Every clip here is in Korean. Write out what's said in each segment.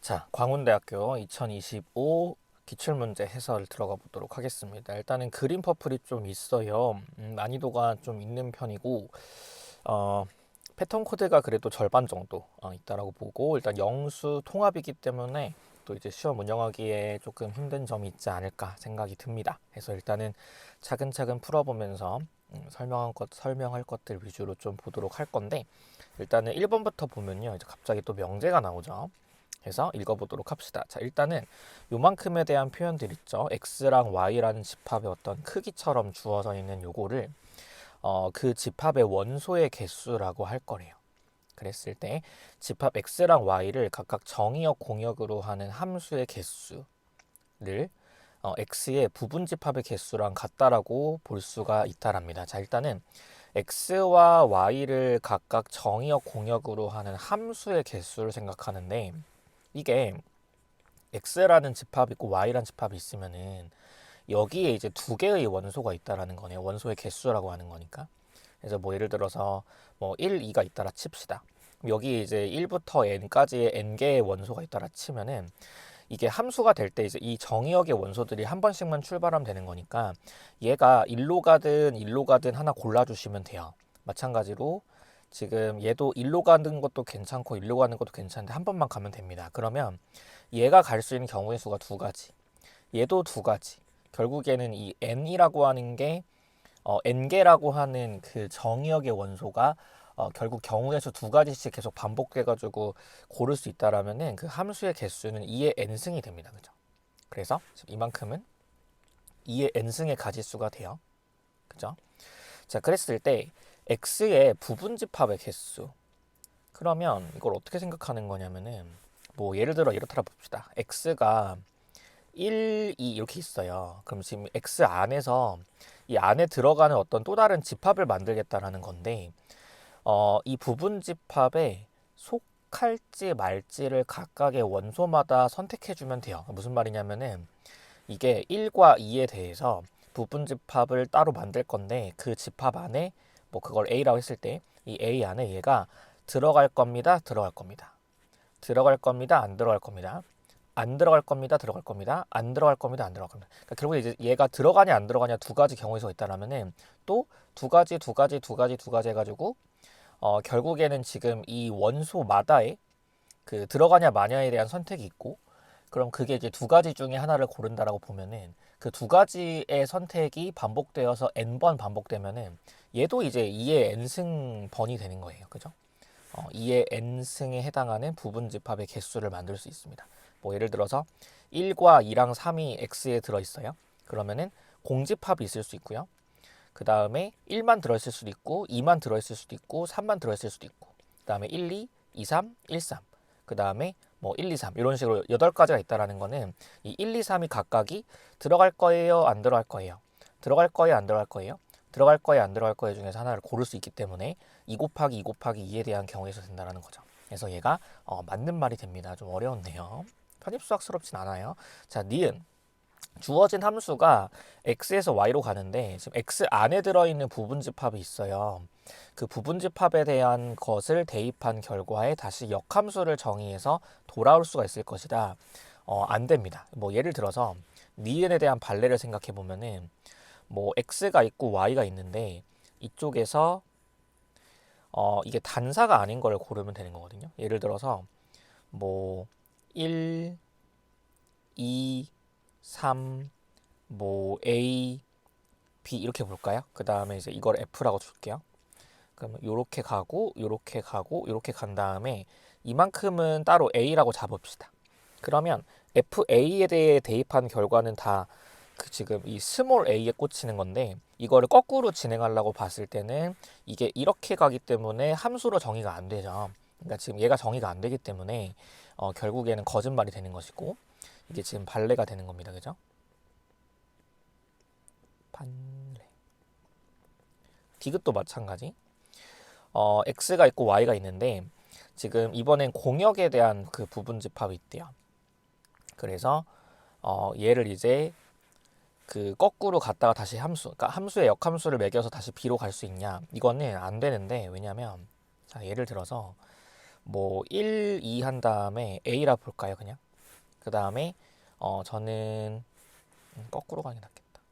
자, 광운대학교 2025 기출문제 해설 들어가 보도록 하겠습니다. 일단은 그린 퍼플이 좀 있어요. 난이도가 좀 있는 편이고 어, 패턴 코드가 그래도 절반 정도 있다라고 보고, 일단 영수 통합이기 때문에 또 이제 시험 운영하기에 조금 힘든 점이 있지 않을까 생각이 듭니다. 그래서 일단은 차근차근 풀어보면서 설명할 것들 위주로 좀 보도록 할 건데, 일단은 1번부터 보면요, 이제 갑자기 또 명제가 나오죠. 해서 읽어보도록 합시다. 자, 일단은 요만큼에 대한 표현들 있죠. x랑 y라는 집합의 어떤 크기처럼 주어져 있는 요거를 그 집합의 원소의 개수라고 할 거래요. 그랬을 때 집합 x랑 y를 각각 정의역 공역으로 하는 함수의 개수를 x의 부분 집합의 개수랑 같다라고 볼 수가 있다랍니다. 자, 일단은 x와 y를 각각 정의역 공역으로 하는 함수의 개수를 생각하는데, 이게 x라는 집합이 있고 y라는 집합이 있으면은 여기에 이제 두 개의 원소가 있다라는 거네요. 원소의 개수라고 하는 거니까. 그래서 뭐 예를 들어서 뭐 1, 2가 있다라 칩시다. 여기 이제 1부터 n까지의 n개의 원소가 있다라 치면은 이게 함수가 될 때 이제 이 정의역의 원소들이 한 번씩만 출발하면 되는 거니까, 얘가 1로 가든 1로 가든 하나 골라주시면 돼요. 마찬가지로 지금 얘도 1로 가는 것도 괜찮고 1로 가는 것도 괜찮은데 한 번만 가면 됩니다. 그러면 얘가 갈 수 있는 경우의 수가 두 가지, 얘도 두 가지. 결국에는 이 n이라고 하는 게 n개라고 하는 그 정의역의 원소가 결국 경우의 수 두 가지씩 계속 반복돼가지고 고를 수 있다라면은 그 함수의 개수는 2의 n승이 됩니다. 그죠? 그래서 지금 이만큼은 2의 n승의 가지수가 돼요. 그죠? 자, 그랬을 때 x의 부분집합의 개수. 그러면 이걸 어떻게 생각하는 거냐면은, 뭐 예를 들어 이렇다 봅시다. x가 1, 2 이렇게 있어요. 그럼 지금 x 안에서 이 안에 들어가는 어떤 또 다른 집합을 만들겠다라는 건데, 이 부분 집합에 속할지 말지를 각각의 원소마다 선택해주면 돼요. 무슨 말이냐면은, 이게 1과 2에 대해서 부분 집합을 따로 만들 건데, 그 집합 안에 뭐 그걸 A라고 했을 때 이 A 안에 얘가 들어갈 겁니다, 들어갈 겁니다, 들어갈 겁니다, 안 들어갈 겁니다, 안 들어갈 겁니다, 들어갈 겁니다, 안 들어갈 겁니다, 안 들어갈 겁니다. 그러니까 결국 이제 얘가 들어가냐 안 들어가냐 두 가지 경우의 수가 있다라면은, 또 두 가지 두 가지 두 가지 두 가지 해가지고 결국에는 지금 이 원소마다의 그 들어가냐 마냐에 대한 선택이 있고, 그럼 그게 이제 두 가지 중에 하나를 고른다라고 보면은, 그 두 가지의 선택이 반복되어서 n번 반복되면은 얘도 이제 2의 n승 번이 되는 거예요. 그죠? 2의 n승에 해당하는 부분 집합의 개수를 만들 수 있습니다. 뭐 예를 들어서 1과 2랑 3이 x에 들어있어요. 그러면은 공집합이 있을 수 있고요. 그 다음에 1만 들어있을 수도 있고 2만 들어있을 수도 있고 3만 들어있을 수도 있고, 그 다음에 1, 2, 2, 3, 1, 3, 그 다음에 뭐 1, 2, 3 이런 식으로 8가지가 있다라는 거는, 이 1, 2, 3이 각각이 들어갈 거예요, 안 들어갈 거예요, 들어갈 거예요, 안 들어갈 거예요, 들어갈 거예요, 안 들어갈 거예요 중에서 하나를 고를 수 있기 때문에 2 곱하기 2 곱하기 2에 대한 경우에서 된다라는 거죠. 그래서 얘가 맞는 말이 됩니다. 좀 어려웠네요. 편입수학스럽진 않아요. 자, 니은. 주어진 함수가 x에서 y로 가는데, 지금 x 안에 들어있는 부분집합이 있어요. 그 부분집합에 대한 것을 대입한 결과에 다시 역함수를 정의해서 돌아올 수가 있을 것이다. 안 됩니다. 뭐 예를 들어서 니은에 대한 발레를 생각해 보면은, 뭐 x가 있고 y가 있는데 이쪽에서 이게 단사가 아닌 걸 고르면 되는 거거든요. 예를 들어서 뭐 1, 2, 3, 뭐 A, B 이렇게 볼까요? 그 다음에 이제 이걸 F라고 줄게요. 그러면 요렇게 가고 요렇게 가고 요렇게 간 다음에 이만큼은 따로 A라고 잡읍시다. 그러면 FA에 대해 대입한 결과는 다 그 지금 이 스몰 a에 꽂히는 건데, 이거를 거꾸로 진행하려고 봤을 때는 이게 이렇게 가기 때문에 함수로 정의가 안 되죠. 그러니까 지금 얘가 정의가 안 되기 때문에 결국에는 거짓말이 되는 것이고, 이게 지금 발레가 되는 겁니다. 그죠? 판례. 디귿도 마찬가지. x가 있고 y가 있는데, 지금 이번엔 공역에 대한 그 부분 집합이 있대요. 그래서 얘를 이제 그 거꾸로 갔다가 다시 함수, 그러니까 함수의 역함수를 매겨서 다시 b로 갈 수 있냐? 이거는 안 되는데, 왜냐면 자, 예를 들어서 뭐 1, 2 한 다음에 A라 볼까요, 그냥? 그 다음에 저는 거꾸로 가는 게 낫겠다.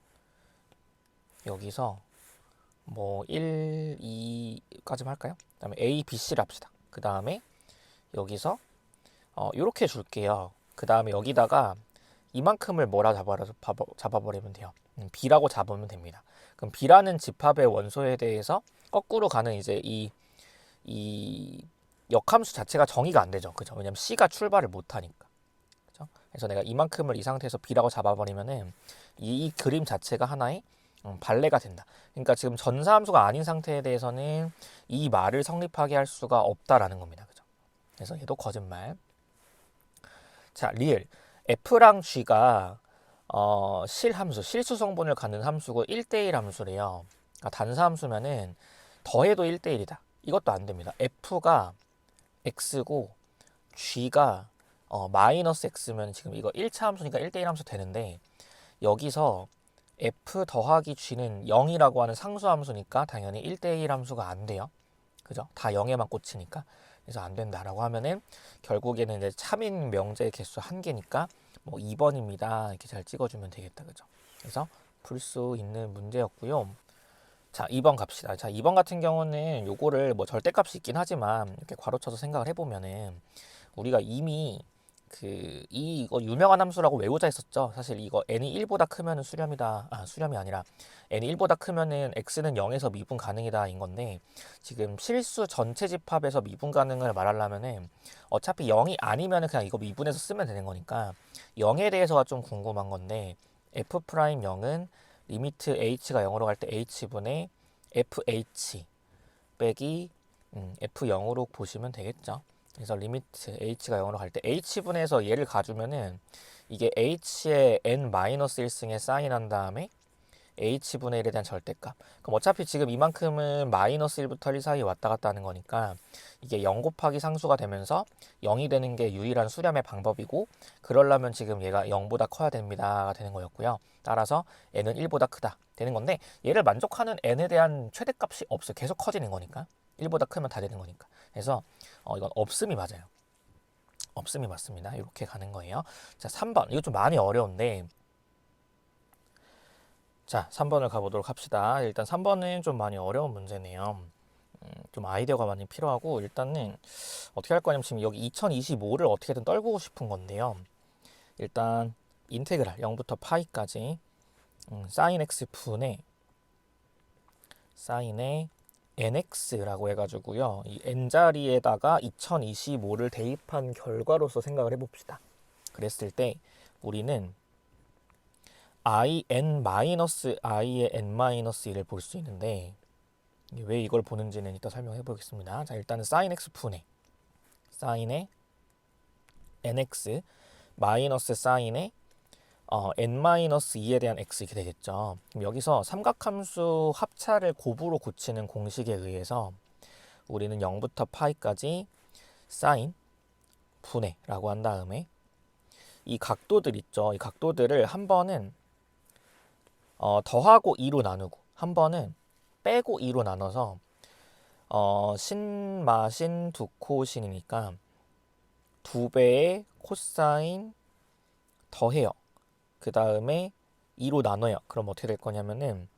여기서 뭐 1, 2까지만 할까요? 그 다음에 A, B, C를 합시다. 그 다음에 여기서 이렇게 줄게요. 그 다음에 여기다가 이만큼을 뭐라 잡아버리면 돼요. B라고 잡으면 됩니다. 그럼 B라는 집합의 원소에 대해서 거꾸로 가는 이제 이 역함수 자체가 정의가 안 되죠. 그죠? 왜냐면 C가 출발을 못 하니까. 그죠? 그래서 내가 이만큼을 이 상태에서 B라고 잡아버리면은 이 그림 자체가 하나의 발레가 된다. 그러니까 지금 전사함수가 아닌 상태에 대해서는 이 말을 성립하게 할 수가 없다라는 겁니다. 그죠? 그래서 얘도 거짓말. 자, 리을. F랑 G가 실함수, 실수 성분을 갖는 함수고 1대1 함수래요. 그러니까 단사함수면은 더해도 1대1이다. 이것도 안 됩니다. F가 X고 G가 마이너스 X면 지금 이거 1차 함수니까 1대1 함수 되는데 여기서 F 더하기 G는 0이라고 하는 상수함수니까 당연히 1대1 함수가 안 돼요. 그죠? 다 0에만 꽂히니까. 그래서 안 된다라고 하면은 결국에는 이제 참인 명제의 개수 1개니까 뭐 2번입니다. 이렇게 잘 찍어주면 되겠다. 그죠? 그래서 풀 수 있는 문제였고요. 자, 2번 갑시다. 자, 2번 같은 경우는 요거를 뭐 절대값이 있긴 하지만 이렇게 괄호쳐서 생각을 해보면은 우리가 이미 이거 유명한 함수라고 외우자 했었죠. 사실 이거 n이 1보다 크면은 수렴이다. 수렴이 아니라 n이 1보다 크면은 x는 0에서 미분 가능이다 인 건데 지금 실수 전체 집합에서 미분 가능을 말하려면은 어차피 0이 아니면은 그냥 이거 미분해서 쓰면 되는 거니까 0에 대해서가 좀 궁금한 건데 f'0은 리미트 h가 0으로 갈 때 h분의 fh 빼기 f0으로 보시면 되겠죠. 그래서 리미트 h가 0으로 갈 때 h분에서 얘를 가주면은 이게 h의 n-1승에 사인한 다음에 h분의 1에 대한 절대값. 그럼 어차피 지금 이만큼은 마이너스 1부터 1 사이 왔다 갔다 하는 거니까 이게 0 곱하기 상수가 되면서 0이 되는 게 유일한 수렴의 방법이고 그러려면 지금 얘가 0보다 커야 됩니다가 되는 거였고요. 따라서 n은 1보다 크다 되는 건데 얘를 만족하는 n에 대한 최대값이 없어요. 계속 커지는 거니까. 1보다 크면 다 되는 거니까. 그래서 이건 없음이 맞아요. 없음이 맞습니다. 이렇게 가는 거예요. 자, 3번. 이거 좀 많이 어려운데 자, 3번을 가보도록 합시다. 일단 3번은 좀 많이 어려운 문제네요. 좀 아이디어가 많이 필요하고 일단은 어떻게 할 거냐면 지금 여기 2025를 어떻게든 떨구고 싶은 건데요. 일단 인테그랄 0부터 파이까지 사인 x 분의 사인의 nx라고 해가지고요. 이 n자리에다가 2025를 대입한 결과로서 생각을 해봅시다. 그랬을 때 우리는 in-i의 n-1을 볼 수 있는데 왜 이걸 보는지는 이따 설명해 보겠습니다. 자, 일단은 sin x 분의 sin의 nx 마이너스 sin의 n-2에 대한 x 이렇게 되겠죠. 그럼 여기서 삼각함수 합차를 곱으로 고치는 공식에 의해서 우리는 0부터 파이까지 sin 분해라고 한 다음에 이 각도들 있죠. 이 각도들을 한 번은 더하고 2로 나누고 한 번은 빼고 2로 나눠서 신마신 두 코신이니까 2배의 코사인 더해요. 그 다음에 2로 나눠요. 그럼 어떻게 될 거냐면은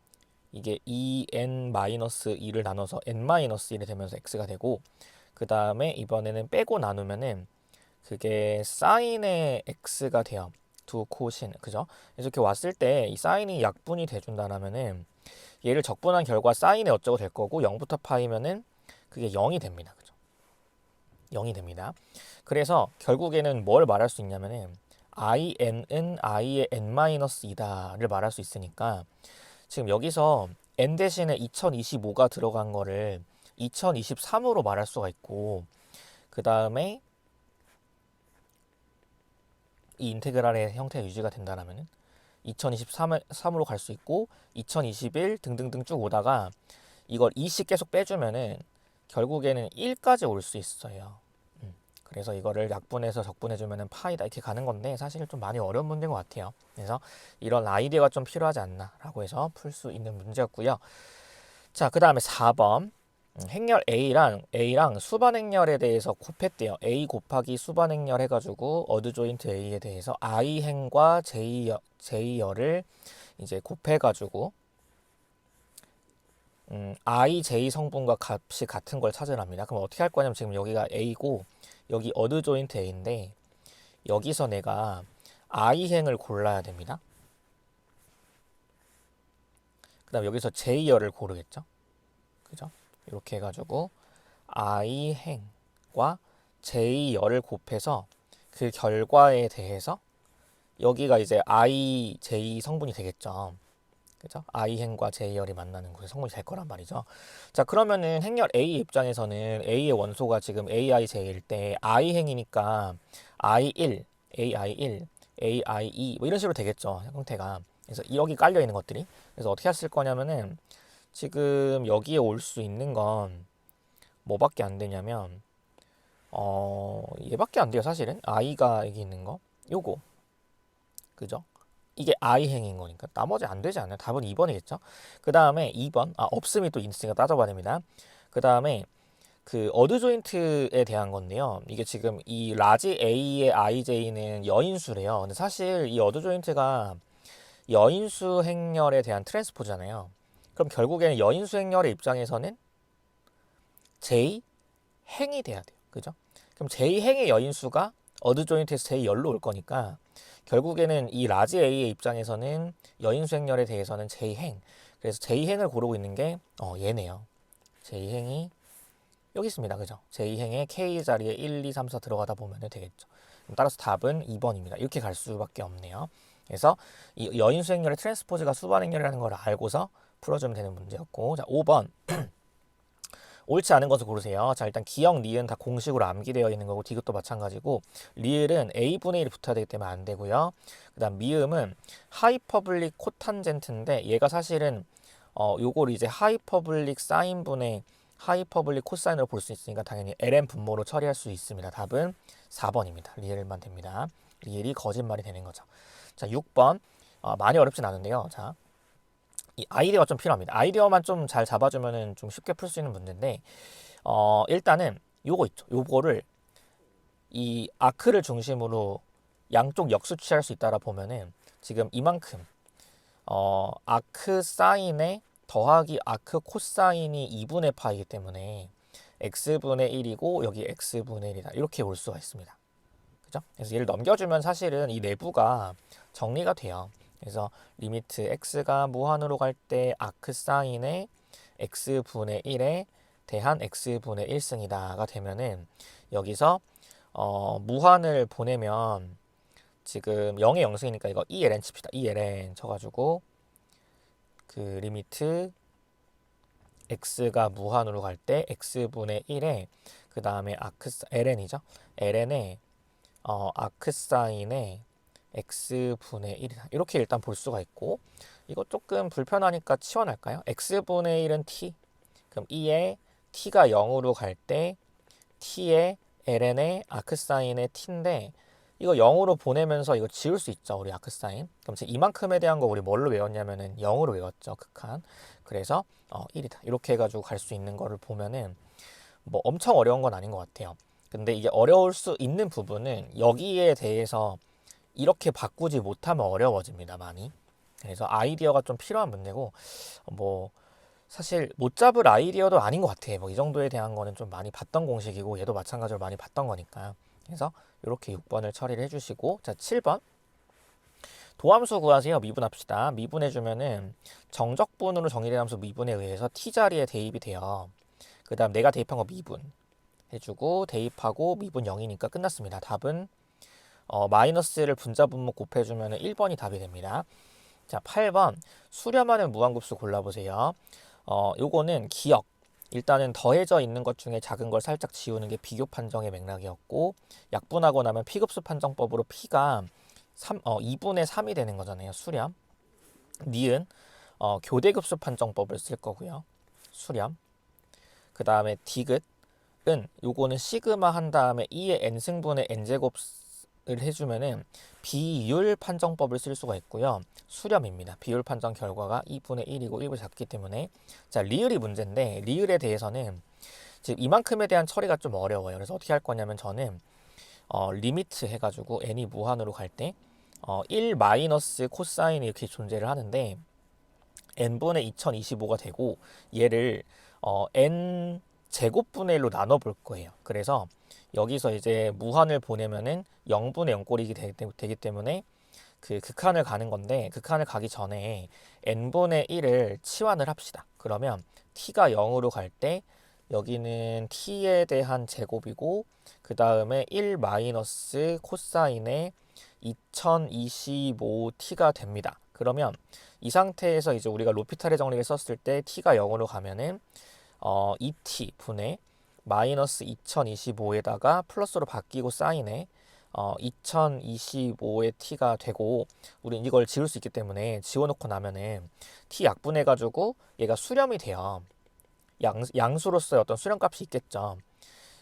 이게 2n-2를 나눠서 n-1이 되면서 x가 되고 그 다음에 이번에는 빼고 나누면은 그게 사인의 x가 돼요. 두 코신, 그죠? 그래서 이렇게 왔을 때 이 사인이 약분이 돼준다라면은 얘를 적분한 결과 사인의 어쩌고 될 거고 0부터 파이면은 그게 0이 됩니다. 그죠? 0이 됩니다. 그래서 결국에는 뭘 말할 수 있냐면은 in은 i의 n-2다를 말할 수 있으니까 지금 여기서 n 대신에 2025가 들어간 거를 2023으로 말할 수가 있고 그 다음에 이 인테그랄의 형태가 유지가 된다라면은 2023으로 갈 수 있고 2021 등등등 쭉 오다가 이걸 2씩 계속 빼주면은 결국에는 1까지 올 수 있어요. 그래서 이거를 약분해서 적분해주면은 파이다 이렇게 가는 건데 사실 좀 많이 어려운 문제인 것 같아요. 그래서 이런 아이디어가 좀 필요하지 않나라고 해서 풀 수 있는 문제였고요. 자, 그 다음에 4번. 행렬 A랑 수반행렬에 대해서 곱했대요. A 곱하기 수반행렬 해가지고 어드 조인트 A에 대해서 I행과 J열을 이제 곱해가지고 I, J 성분과 값이 같은 걸 찾으랍니다. 그럼 어떻게 할 거냐면 지금 여기가 A고 여기 어드 조인트 A인데 여기서 내가 I행을 골라야 됩니다. 그 다음 여기서 J열을 고르겠죠. 그죠? 이렇게 해가지고 I행과 J열을 곱해서 그 결과에 대해서 여기가 이제 I, J 성분이 되겠죠. 그죠? I행과 J열이 만나는 곳에 성분이 될 거란 말이죠. 자, 그러면은 행렬 A 입장에서는 A의 원소가 지금 AIJ일 때 I행이니까 I1, AI1, AI2 뭐 이런 식으로 되겠죠. 형태가. 그래서 여기 깔려 있는 것들이. 그래서 어떻게 했을 거냐면은 지금 여기에 올 수 있는 건 뭐밖에 안 되냐면 얘밖에 안 돼요, 사실은. I가 여기 있는 거. 요거. 그죠? 이게 I행인 거니까 나머지 안 되지 않나요? 답은 2번이겠죠. 그 다음에 2번 없음이 또 있으니까 따져봐야 됩니다. 그 다음에 그 어드 조인트에 대한 건데요. 이게 지금 이 라지 A의 IJ는 여인수래요. 근데 사실 이 어드 조인트가 여인수 행렬에 대한 트랜스포잖아요. 그럼 결국에는 여인수 행렬의 입장에서는 J 행이 돼야 돼요. 그죠? 그럼 J 행의 여인수가 어드 조인트에서 J 열로 올 거니까 결국에는 이 라지 A의 입장에서는 여인수 행렬에 대해서는 J행. 그래서 J행을 고르고 있는 게 얘네요. J행이 여기 있습니다. 그죠? J행의 K 자리에 1, 2, 3, 4 들어가다 보면 되겠죠. 따라서 답은 2번입니다. 이렇게 갈 수밖에 없네요. 그래서 이 여인수 행렬의 트랜스포즈가 수반 행렬이라는 걸 알고서 풀어주면 되는 문제였고, 자 5번 옳지 않은 것을 고르세요. 자, 일단 기역, 니은 다 공식으로 암기되어 있는 거고 디귿도 마찬가지고 리을은 A분의 1이 붙어야 되기 때문에 안 되고요. 그 다음 미음은 하이퍼블릭 코탄젠트인데 얘가 사실은 요걸 이제 하이퍼블릭 사인분의 하이퍼블릭 코사인으로 볼 수 있으니까 당연히 ln 분모로 처리할 수 있습니다. 답은 4번입니다. 리을만 됩니다. 리을이 거짓말이 되는 거죠. 자, 6번 많이 어렵진 않은데요. 자, 이 아이디어가 좀 필요합니다. 아이디어만 좀 잘 잡아주면은 좀 쉽게 풀 수 있는 문제인데, 일단은 요거 있죠. 요거를 이 아크를 중심으로 양쪽 역수 취할 수 있다라 보면은 지금 이만큼 아크 사인에 더하기 아크 코사인이 2분의 파이기 때문에 x분의 1이고 여기 x분의 1이다. 이렇게 올 수가 있습니다. 그죠? 그래서 얘를 넘겨주면 사실은 이 내부가 정리가 돼요. 그래서 리미트 x가 무한으로 갈 때 아크 사인의 x분의 1에 대한 x분의 1승이다가 되면은 여기서 무한을 보내면 지금 0의 0승이니까 이거 ELN 칩시다. ELN 쳐가지고 그 리미트 x가 무한으로 갈 때 x분의 1에 그 다음에 아크 ln이죠. ln에 아크 사인의 x분의 1이다. 이렇게 일단 볼 수가 있고 이거 조금 불편하니까 치워낼까요? x분의 1은 t. 그럼 2에 t가 0으로 갈 때 t의 ln의 아크 사인의 t인데 이거 0으로 보내면서 이거 지울 수 있죠. 우리 아크 사인. 그럼 지금 이만큼에 대한 거 우리 뭘로 외웠냐면은 0으로 외웠죠. 극한. 그래서 1이다. 이렇게 해가지고 갈 수 있는 거를 보면은 뭐 엄청 어려운 건 아닌 것 같아요. 근데 이게 어려울 수 있는 부분은 여기에 대해서 이렇게 바꾸지 못하면 어려워집니다, 많이. 그래서 아이디어가 좀 필요한 문제고, 뭐, 사실 못 잡을 아이디어도 아닌 것 같아요. 뭐 이 정도에 대한 거는 좀 많이 봤던 공식이고, 얘도 마찬가지로 많이 봤던 거니까. 그래서 이렇게 6번을 처리를 해주시고, 자, 7번. 도함수 구하세요. 미분합시다. 미분해주면은 정적분으로 정의된 함수 미분에 의해서 t 자리에 대입이 돼요. 그 다음 내가 대입한 거 미분 해주고 대입하고 미분 0이니까 끝났습니다. 답은 마이너스를 분자 분모 곱해주면 1번이 답이 됩니다. 자, 8번 수렴하는 무한급수 골라보세요. 요거는 기억. 일단은 더해져 있는 것 중에 작은 걸 살짝 지우는 게 비교 판정의 맥락이었고 약분하고 나면 피급수 판정법으로 p가 2분의 3이 되는 거잖아요. 수렴. 니은 교대급수 판정법을 쓸 거고요. 수렴. 그 다음에 디귿은 요거는 시그마 한 다음에 2의 n승분의 n제곱 해주면은 비율 판정법을 쓸 수가 있고요. 수렴입니다. 비율 판정 결과가 2분의 1이고 1을 작기 때문에. 자, 리을이 문제인데, 리을에 대해서는 지금 이만큼에 대한 처리가 좀 어려워요. 그래서 어떻게 할 거냐면 저는 리미트 해가지고 n이 무한으로 갈 때 1 마이너스 코사인이 이렇게 존재를 하는데 n분의 2025가 되고 얘를 n 제곱분의 1로 나눠 볼 거예요. 그래서 여기서 이제 무한을 보내면은 0분의 0꼴이 되기 때문에 그 극한을 가는 건데, 극한을 가기 전에 n분의 1을 치환을 합시다. 그러면 t가 0으로 갈 때 여기는 t에 대한 제곱이고, 그 다음에 1 마이너스 코사인의 2025t가 됩니다. 그러면 이 상태에서 이제 우리가 로피탈의 정리를 썼을 때 t가 0으로 가면은 2t 분의 마이너스 2025에다가 플러스로 바뀌고 사인에 2025의 t가 되고, 우린 이걸 지울 수 있기 때문에 지워놓고 나면은 t 약분해가지고 얘가 수렴이 돼요. 양수로서의 어떤 수렴값이 있겠죠.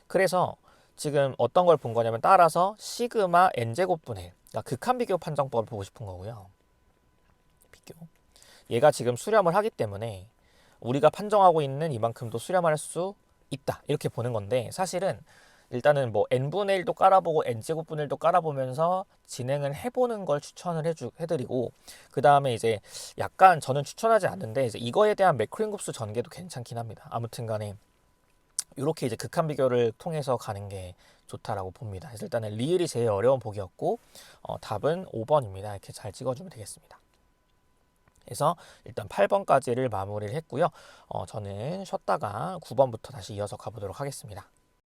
그래서 지금 어떤 걸 본 거냐면, 따라서 시그마 n제곱분의, 그러니까 극한 비교 판정법을 보고 싶은 거고요. 비교. 얘가 지금 수렴을 하기 때문에 우리가 판정하고 있는 이만큼도 수렴할 수 있다, 이렇게 보는 건데, 사실은 일단은 뭐 n분의 1도 깔아보고 n제곱분의 1도 깔아보면서 진행을 해보는 걸 추천을 해드리고, 그 다음에 이제 약간 저는 추천하지 않는데, 이제 이거에 대한 매크링 곱수 전개도 괜찮긴 합니다. 아무튼 간에 이렇게 이제 극한 비교를 통해서 가는 게 좋다라고 봅니다. 그래서 일단은 리을이 제일 어려운 보기였고, 답은 5번입니다. 이렇게 잘 찍어주면 되겠습니다. 그래서 일단 8번까지를 마무리를 했고요. 저는 쉬었다가 9번부터 다시 이어서 가보도록 하겠습니다.